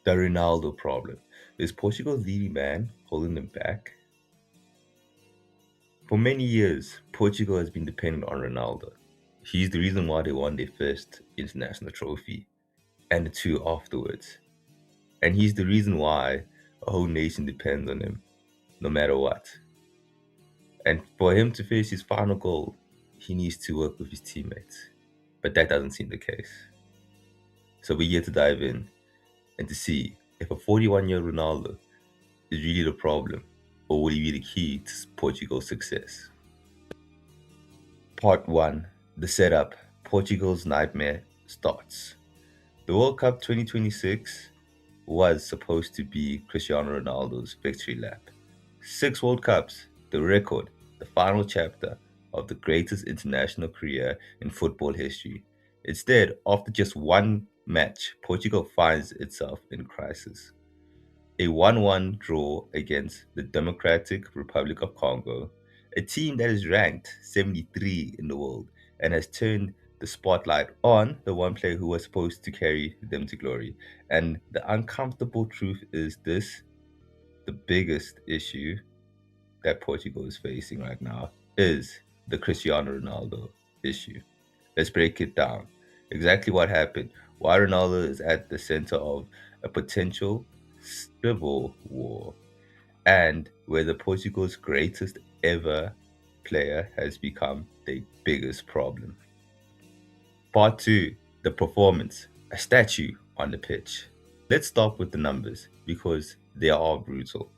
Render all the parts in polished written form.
The Ronaldo problem. Is Portugal's leading man holding them back? For many years, Portugal has been dependent on Ronaldo. He's the reason why they won their first international trophy and the two afterwards. And he's the reason why a whole nation depends on him, no matter what. And for him to face his final goal, he needs to work with his teammates. But that doesn't seem the case. So we're here to dive in and to see if a 41-year-old Ronaldo is really the problem, or will he be the key to Portugal's success? Part 1. The setup. Portugal's nightmare starts. The World Cup 2026 was supposed to be Cristiano Ronaldo's victory lap. 6 World Cups, the record, the final chapter of the greatest international career in football history. Instead, after just one match, Portugal finds itself in crisis. A 1-1 draw against the Democratic Republic of Congo, a team that is ranked 73 in the world and has turned the spotlight on the one player who was supposed to carry them to glory. And the uncomfortable truth is this: the biggest issue that Portugal is facing right now is the Cristiano Ronaldo issue. Let's break it down. Exactly what happened, why Ronaldo is at the center of a potential civil war, and whether Portugal's greatest ever player has become their biggest problem. Part 2. The performance, a statue on the pitch. Let's start with the numbers because they are brutal.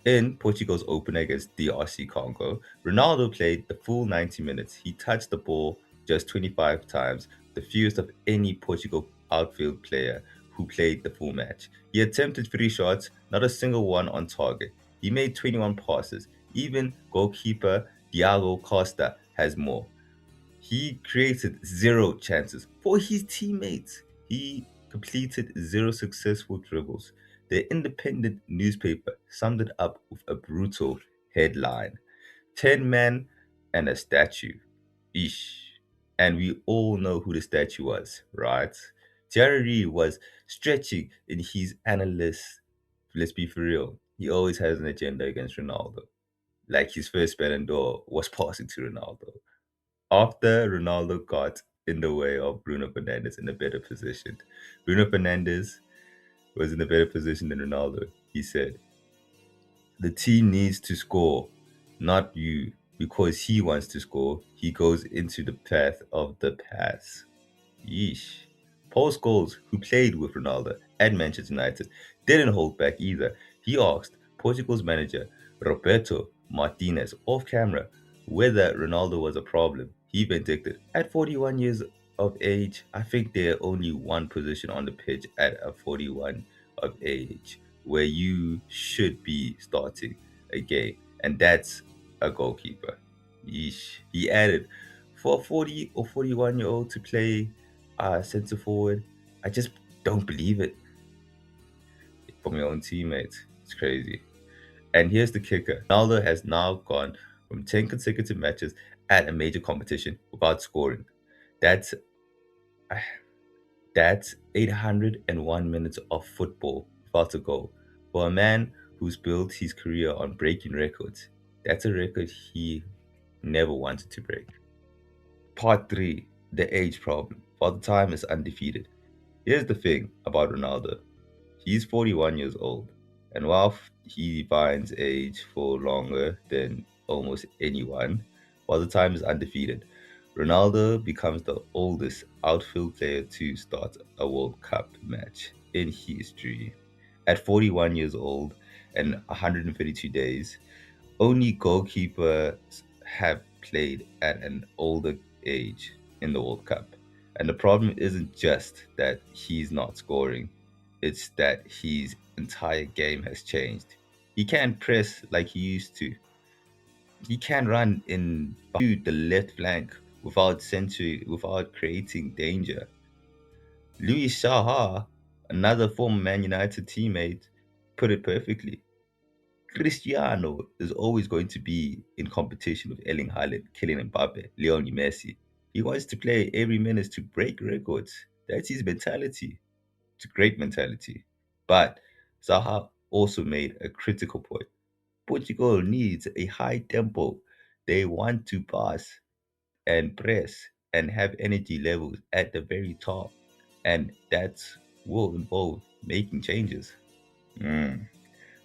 In Portugal's opener against DRC Congo, Ronaldo played the full 90 minutes. He touched the ball just 25 times, the fewest of any Portugal outfield player who played the full match. He attempted 3 shots, not a single one on target. He made 21 passes. Even goalkeeper Diego Costa has more. He created zero chances for his teammates. He completed zero successful dribbles. The independent newspaper summed it up with a brutal headline: 10 men and a statue. Ish. And we all know who the statue was, right? Thierry was stretching in his analyst. Let's be for real. He always has an agenda against Ronaldo. Like his first Ballon d'Or was passing to Ronaldo. After Ronaldo got in the way of Bruno Fernandes in a better position, Bruno Fernandes was in a better position than Ronaldo. He said, the team needs to score, not you. Because he wants to score, he goes into the path of the pass. Yeesh. Paul Scholes, who played with Ronaldo at Manchester United, didn't hold back either. He asked Portugal's manager, Roberto Martinez, off camera, whether Ronaldo was a problem. He predicted, at 41 years of age, I think there's only one position on the pitch at a 41 of age where you should be starting a game, and that's a goalkeeper. Yeesh. He added, for a 40 or 41-year-old to play centre forward, I just don't believe it from your own teammates. It's crazy. And here's the kicker: Ronaldo has now gone from 10 consecutive matches at a major competition without scoring. That's that's 801 minutes of football without a goal. For a man who's built his career on breaking records, that's a record he never wanted to break. Part 3. The age problem. Father Time is undefeated. Here's the thing about Ronaldo: he's 41 years old, and while he defines age for longer than almost anyone, Father Time is undefeated. Ronaldo becomes the oldest outfield player to start a World Cup match in history. At 41 years old and 132 days, only goalkeepers have played at an older age in the World Cup. And the problem isn't just that he's not scoring, it's that his entire game has changed. He can't press like he used to. He can't run in the left flank without creating danger. Louis Saha, another former Man United teammate, put it perfectly. Cristiano is always going to be in competition with Erling Haaland, Kylian Mbappe, Lionel Messi. He wants to play every minute to break records. That's his mentality. It's a great mentality. But Zaha also made a critical point. Portugal needs a high tempo. They want to pass and press and have energy levels at the very top. And that will involve making changes. Mm.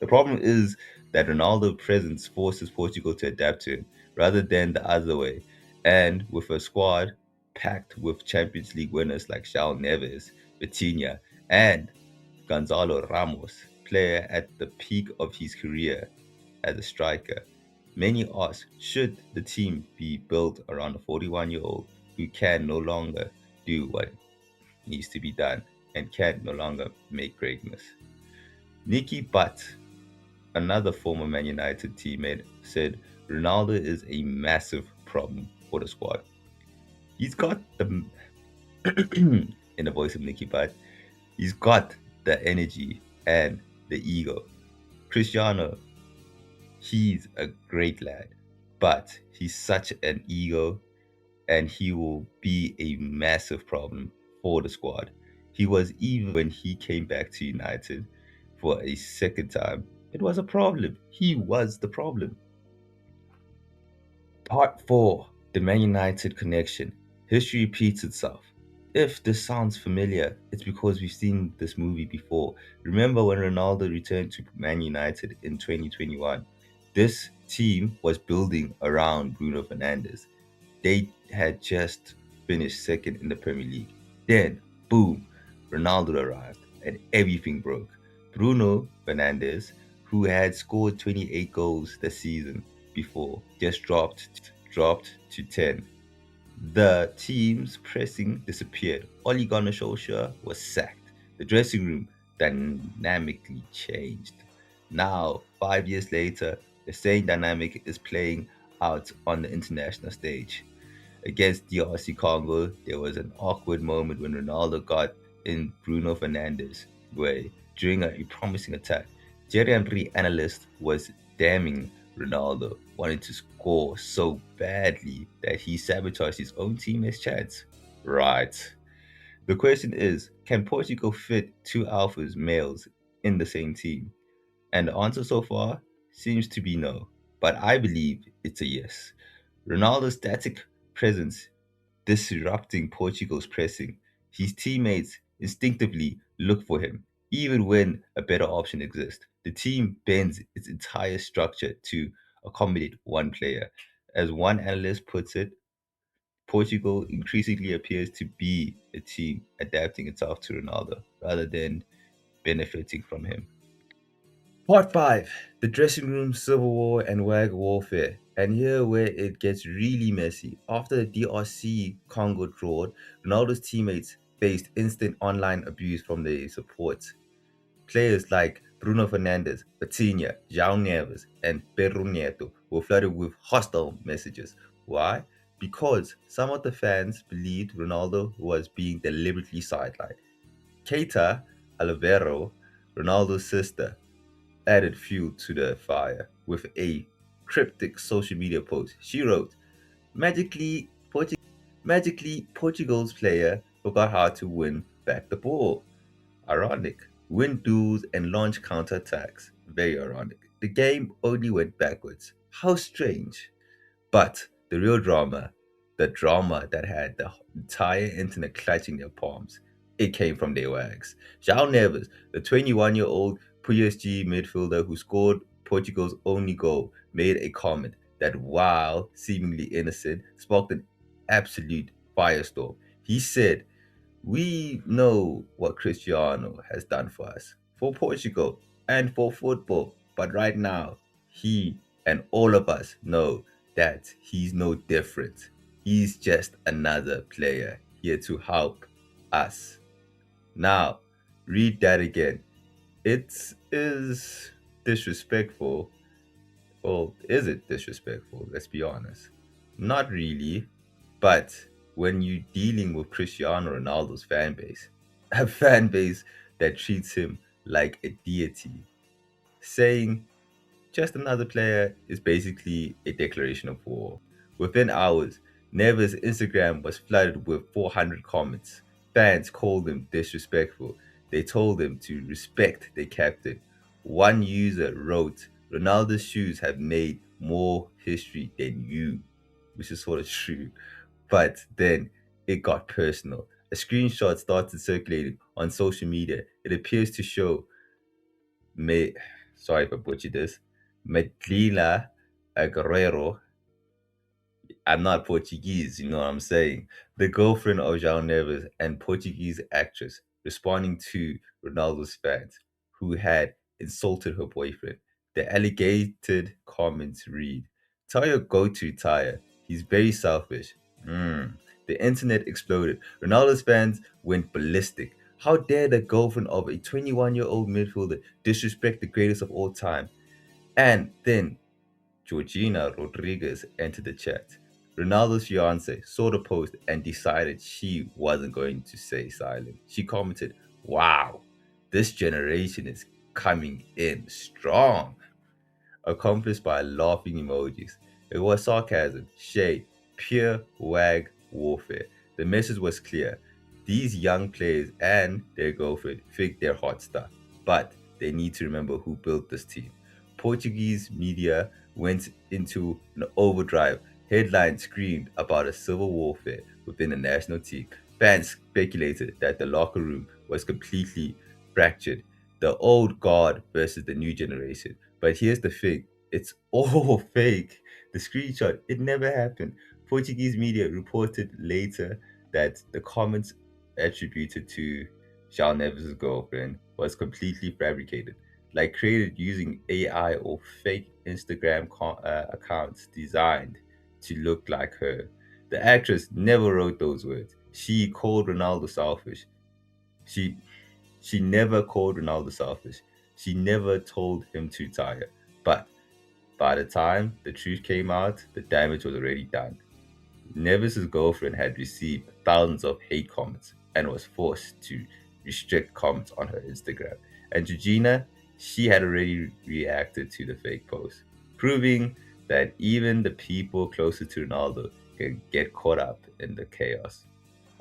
The problem is that Ronaldo's presence forces Portugal to adapt to him rather than the other way. And with a squad packed with Champions League winners like João Neves, Vitinha, and Gonzalo Ramos, player at the peak of his career as a striker, many ask should the team be built around a 41-year-old who can no longer do what needs to be done and can no longer make greatness. Nicky Butt, another former Man United teammate, said Ronaldo is a massive problem for the squad. He's got the, in the voice of Nicky Butt, he's got the energy and the ego. Cristiano, he's a great lad, but he's such an ego and he will be a massive problem for the squad. He was, even when he came back to United for a second time, it was a problem. He was the problem. Part 4, the Man United connection. History repeats itself. If this sounds familiar, it's because we've seen this movie before. Remember when Ronaldo returned to Man United in 2021? This team was building around Bruno Fernandes. They had just finished second in the Premier League. Then, boom, Ronaldo arrived and everything broke. Bruno Fernandes, who had scored 28 goals the season before, just dropped to 10. The team's pressing disappeared. Ole Gunnar Solskjaer was sacked. The dressing room dynamically changed. Now, 5 years later, the same dynamic is playing out on the international stage. Against DRC Congo, there was an awkward moment when Ronaldo got in Bruno Fernandes' way during a promising attack. Thierry Henry analyst was damning Ronaldo, wanting to score so badly that he sabotaged his own teammates' chance. Right. The question is, can Portugal fit two alphas males in the same team? And the answer so far seems to be no. But I believe it's a yes. Ronaldo's static presence disrupting Portugal's pressing. His teammates instinctively look for him, even when a better option exists. The team bends its entire structure to accommodate one player. As one analyst puts it, Portugal increasingly appears to be a team adapting itself to Ronaldo rather than benefiting from him. Part 5, the dressing room civil war and wag warfare. And here where it gets really messy. After the DRC Congo drawed, Ronaldo's teammates faced instant online abuse from their support. Players like Bruno Fernandes, Vitinha, João Neves, and Pedro Neto were flooded with hostile messages. Why? Because some of the fans believed Ronaldo was being deliberately sidelined. Keita Alvaro, Ronaldo's sister, added fuel to the fire with a cryptic social media post. She wrote, Magically, Portugal's player forgot how to win back the ball. Ironic. Win duels and launch counterattacks. Very ironic. The game only went backwards. How strange. But the real drama, the drama that had the entire internet clutching their palms, it came from their wags. João Neves, the 21-year-old PSG midfielder who scored Portugal's only goal, made a comment that, while seemingly innocent, sparked an absolute firestorm. He said, we know what Cristiano has done for us, for Portugal, and for football. But right now, he and all of us know that he's no different. He's just another player here to help us. Now, read that again. It is disrespectful. Well, is it disrespectful? Let's be honest. Not really. But when you're dealing with Cristiano Ronaldo's fan base, a fan base that treats him like a deity, saying just another player is basically a declaration of war. Within hours, Neves' Instagram was flooded with 400 comments. Fans called him disrespectful. They told him to respect their captain. One user wrote, Ronaldo's shoes have made more history than you, which is sort of true. But then it got personal. A screenshot started circulating on social media. It appears to show me, sorry if I butchered this, Medlila Guerrero. I'm not Portuguese, you know what I'm saying? The girlfriend of João Neves and Portuguese actress responding to Ronaldo's fans who had insulted her boyfriend. The alligated comments read, Tell your go to tire, he's very selfish. Mm. The internet exploded. Ronaldo's fans went ballistic. How dare the girlfriend of a 21-year-old midfielder disrespect the greatest of all time? And then Georgina Rodriguez entered the chat. Ronaldo's fiance saw the post and decided she wasn't going to stay silent. She commented, Wow, this generation is coming in strong, accomplished by laughing emojis. It was sarcasm, shade, pure wag warfare. The message was clear. These young players and their girlfriend think they're hot stuff, but they need to remember who built this team. Portuguese media went into an overdrive. Headlines screamed about a civil warfare within the national team. Fans speculated that the locker room was completely fractured. The old guard versus the new generation. But here's the thing, it's all fake. The screenshot, it never happened. Portuguese media reported later that the comments attributed to João Neves' girlfriend was completely fabricated, like created using AI or fake Instagram accounts designed to look like her. The actress never wrote those words. She called Ronaldo selfish. She she never called Ronaldo selfish. She never told him to retire. But by the time the truth came out, the damage was already done. Neves' girlfriend had received thousands of hate comments and was forced to restrict comments on her Instagram. And Georgina, she had already reacted to the fake post, proving that even the people closest to Ronaldo can get caught up in the chaos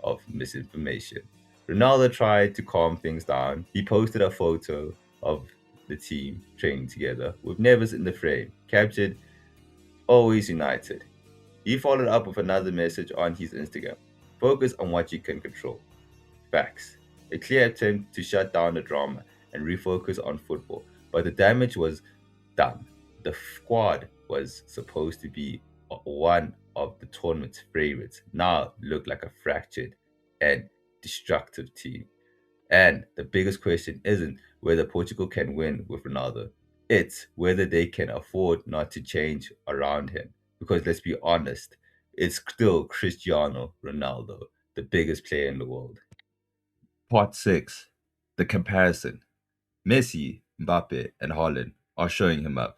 of misinformation. Ronaldo tried to calm things down. He posted a photo of the team training together with Neves in the frame, captured Always United. He followed up with another message on his Instagram. Focus on what you can control. Facts. A clear attempt to shut down the drama and refocus on football. But the damage was done. The squad was supposed to be one of the tournament's favorites. Now looked like a fractured and destructive team. And the biggest question isn't whether Portugal can win with Ronaldo. It's whether they can afford not to change around him. Because let's be honest, it's still Cristiano Ronaldo, the biggest player in the world. Part 6, the comparison. Messi, Mbappe, and Haaland are showing him up.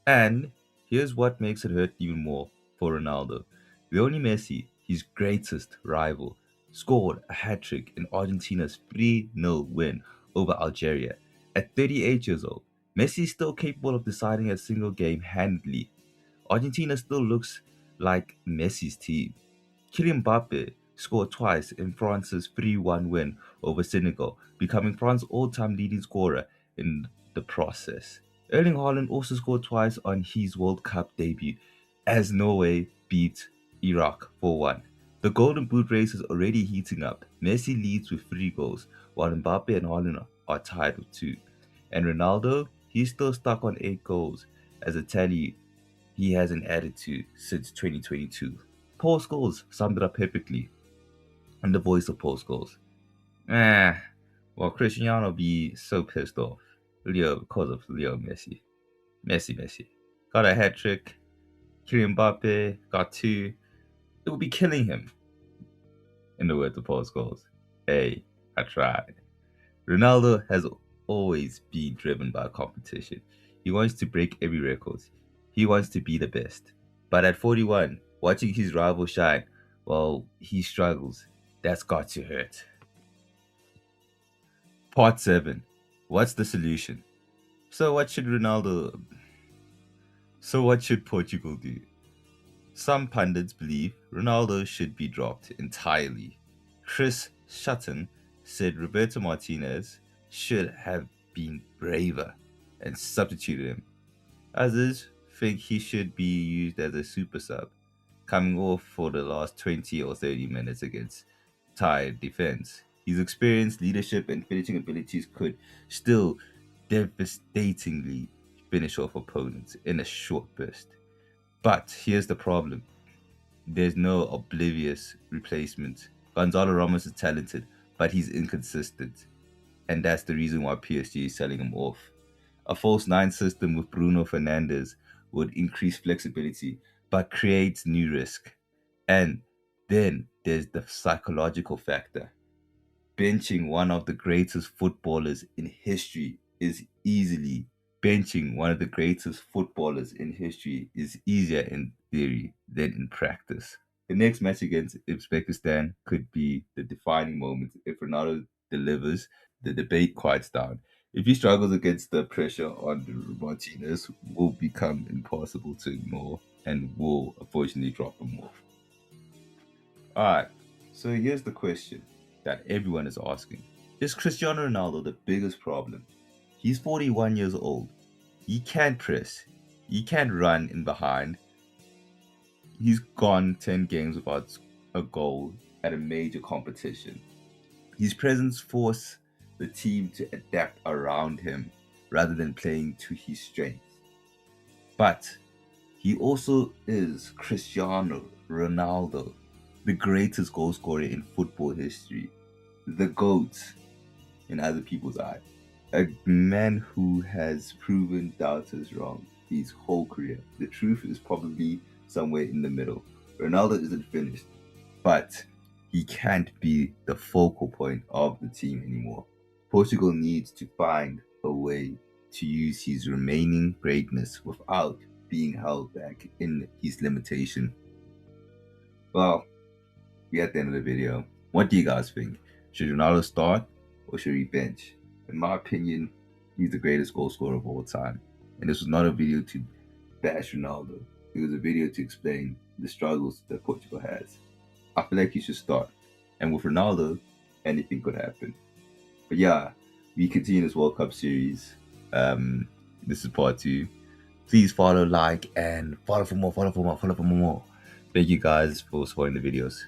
And here's what makes it hurt even more for Ronaldo. Lionel Messi, his greatest rival, scored a hat trick in Argentina's 3-0 win over Algeria. At 38 years old, Messi is still capable of deciding a single game handily. Argentina still looks like Messi's team. Kylian Mbappe scored twice in France's 3-1 win over Senegal, becoming France's all-time leading scorer in the process. Erling Haaland also scored twice on his World Cup debut as Norway beat Iraq 4-1. The Golden Boot race is already heating up. Messi leads with 3 goals, while Mbappe and Haaland are tied with 2. And Ronaldo, he's still stuck on 8 goals as a tally he hasn't added to since 2022. Paul Scholes summed it up perfectly in the voice of Paul Scholes. Ah, well, Cristiano be so pissed off. Leo, because of Leo Messi. Messi. Got a hat trick. Kylian Mbappe got 2. It would be killing him, in the words of Paul Scholes. Hey, I tried. Ronaldo has always been driven by competition. He wants to break every record. He wants to be the best. But at 41, watching his rival shine while he struggles, that's got to hurt. Part 7. What's the solution? So what should Ronaldo So what should Portugal do? Some pundits believe Ronaldo should be dropped entirely. Chris Sutton said Roberto Martinez should have been braver and substituted him. Others think he should be used as a super sub, coming off for the last 20 or 30 minutes against tired defense. His experience, leadership, and finishing abilities could still devastatingly finish off opponents in a short burst. But here's the problem: there's no oblivious replacement. Gonzalo Ramos is talented, but he's inconsistent, and that's the reason why PSG is selling him off. A false nine system with Bruno Fernandes would increase flexibility but creates new risk. And then there's the psychological factor. Benching one of the greatest footballers in history is easily benching one of the greatest footballers in history is easier in theory than in practice. The next match against Uzbekistan could be the defining moment. If Ronaldo delivers, the debate quiets down. If he struggles against the pressure on Martinez, will become impossible to ignore and will unfortunately drop him off. Alright, so here's the question that everyone is asking: is Cristiano Ronaldo the biggest problem? He's 41 years old. He can't press. He can't run in behind. He's gone 10 games without a goal at a major competition. His presence forced the team to adapt around him rather than playing to his strengths. But he also is Cristiano Ronaldo, the greatest goal scorer in football history, the GOAT in other people's eyes, a man who has proven doubters wrong his whole career. The truth is probably somewhere in the middle. Ronaldo isn't finished, but he can't be the focal point of the team anymore. Portugal needs to find a way to use his remaining greatness without being held back in his limitation. Well, we're at the end of the video. What do you guys think? Should Ronaldo start or should he bench? In my opinion, he's the greatest goal scorer of all time. And this was not a video to bash Ronaldo. It was a video to explain the struggles that Portugal has. I feel like he should start. And with Ronaldo, anything could happen. But yeah, we continue this World Cup series. This is part 2. Please follow, like, and follow for more. Thank you guys for supporting the videos.